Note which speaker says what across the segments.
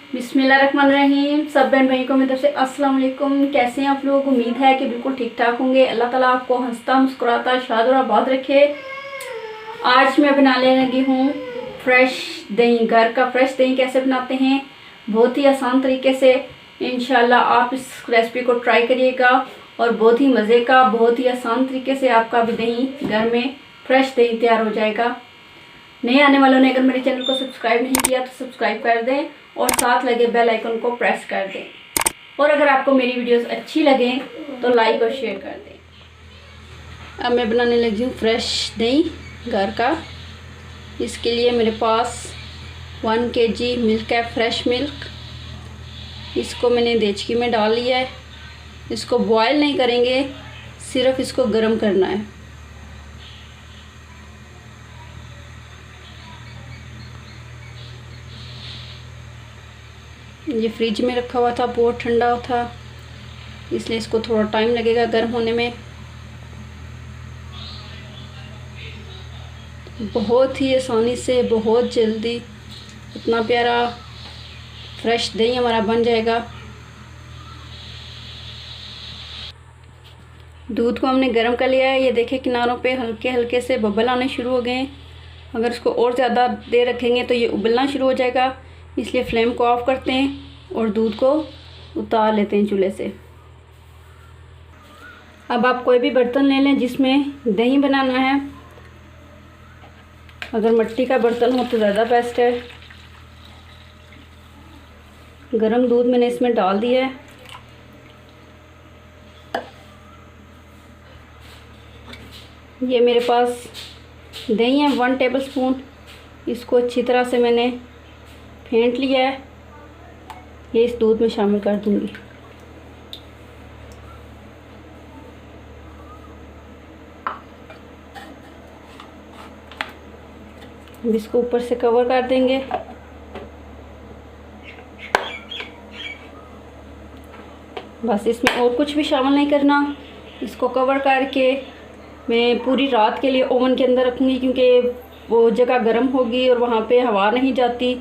Speaker 1: बिस्मिल्लाहिर्रहमानिर्रहीम। सब बहन भाई को मेरी तरफ से अस्सलाम वालेकुम। कैसे हैं आप लोग? उम्मीद है कि बिल्कुल ठीक ठाक होंगे। अल्लाह ताला आपको हंसता मुस्कुराता शाद और आबाद रखे। आज मैं बनाने लगी हूँ फ्रेश दही। घर का फ्रेश दही कैसे बनाते हैं, बहुत ही आसान तरीके से। इंशाल्लाह आप इस रेसिपी को ट्राई करिएगा और बहुत ही मज़े का, बहुत ही आसान तरीके से आपका भी दही घर में फ्रेश दही तैयार हो जाएगा। नए आने वालों ने अगर मेरे चैनल को सब्सक्राइब नहीं किया तो सब्सक्राइब कर दें और साथ लगे बेल आइकन को प्रेस कर दें। और अगर आपको मेरी वीडियोस अच्छी लगे तो लाइक और शेयर कर दें। अब मैं बनाने लगी हूँ फ्रेश दही घर का। इसके लिए मेरे पास 1 kg मिल्क है, फ्रेश मिल्क। इसको मैंने देचकी में डाल लिया है। इसको बॉयल नहीं करेंगे, सिर्फ इसको गर्म करना है। ये फ्रिज में रखा हुआ था, बहुत ठंडा था, इसलिए इसको थोड़ा टाइम लगेगा गर्म होने में। बहुत ही आसानी से, बहुत जल्दी इतना प्यारा फ्रेश दही हमारा बन जाएगा। दूध को हमने गर्म कर लिया है। ये देखिए किनारों पे हल्के हल्के से बबल आने शुरू हो गए हैं। अगर इसको और ज़्यादा देर रखेंगे तो ये उबलना शुरू हो जाएगा, इसलिए फ्लेम को ऑफ करते हैं और दूध को उतार लेते हैं चूल्हे से। अब आप कोई भी बर्तन ले लें जिसमें दही बनाना है। अगर मिट्टी का बर्तन हो तो ज़्यादा बेस्ट है। गरम दूध मैंने इसमें डाल दिया है। ये मेरे पास दही है 1 टेबलस्पून। इसको अच्छी तरह से मैंने फेंट लिया है। ये इस दूध में शामिल कर दूंगी। अब इसको ऊपर से कवर कर देंगे। बस इसमें और कुछ भी शामिल नहीं करना। इसको कवर करके मैं पूरी रात के लिए ओवन के अंदर रखूँगी, क्योंकि वो जगह गर्म होगी और वहाँ पे हवा नहीं जाती।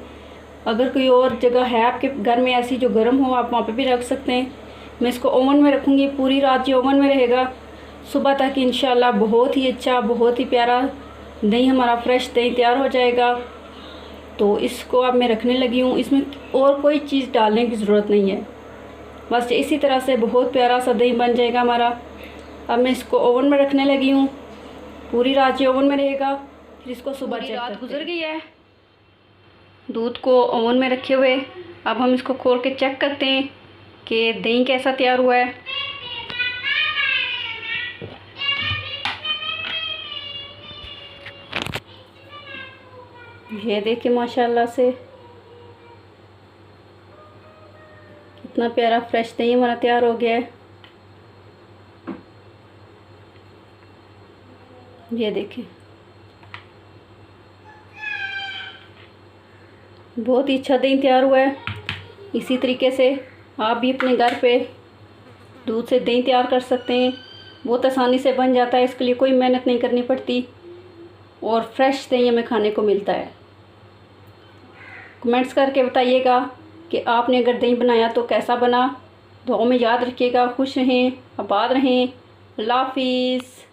Speaker 1: अगर कोई और जगह है आपके घर में ऐसी जो गर्म हो, आप वहाँ पे भी रख सकते हैं। मैं इसको ओवन में रखूँगी, पूरी रात ये ओवन में रहेगा। सुबह तक इंशाल्लाह बहुत ही अच्छा, बहुत ही प्यारा दही हमारा फ्रेश दही तैयार हो जाएगा। तो इसको अब मैं रखने लगी हूँ। इसमें और कोई चीज़ डालने की ज़रूरत नहीं है, बस इसी तरह से बहुत प्यारा सा दही बन जाएगा हमारा। अब मैं इसको ओवन में रखने लगी हूँ। पूरी रात ये ओवन में रहेगा, फिर इसको सुबह चेक करते हैं। रात गुजर गई है दूध को ओवन में रखे हुए। अब हम इसको खोल के चेक करते हैं कि दही कैसा तैयार हुआ है। ये देखिए माशाल्लाह से कितना प्यारा फ्रेश दही हमारा तैयार हो गया है। ये देखिए बहुत ही अच्छा दही तैयार हुआ है। इसी तरीके से आप भी अपने घर पे दूध से दही तैयार कर सकते हैं। बहुत आसानी से बन जाता है, इसके लिए कोई मेहनत नहीं करनी पड़ती और फ्रेश दही हमें खाने को मिलता है। कमेंट्स करके बताइएगा कि आपने अगर दही बनाया तो कैसा बना। दुआओं में याद रखिएगा। खुश रहें, आबाद रहें। अल्लाह हाफिज़।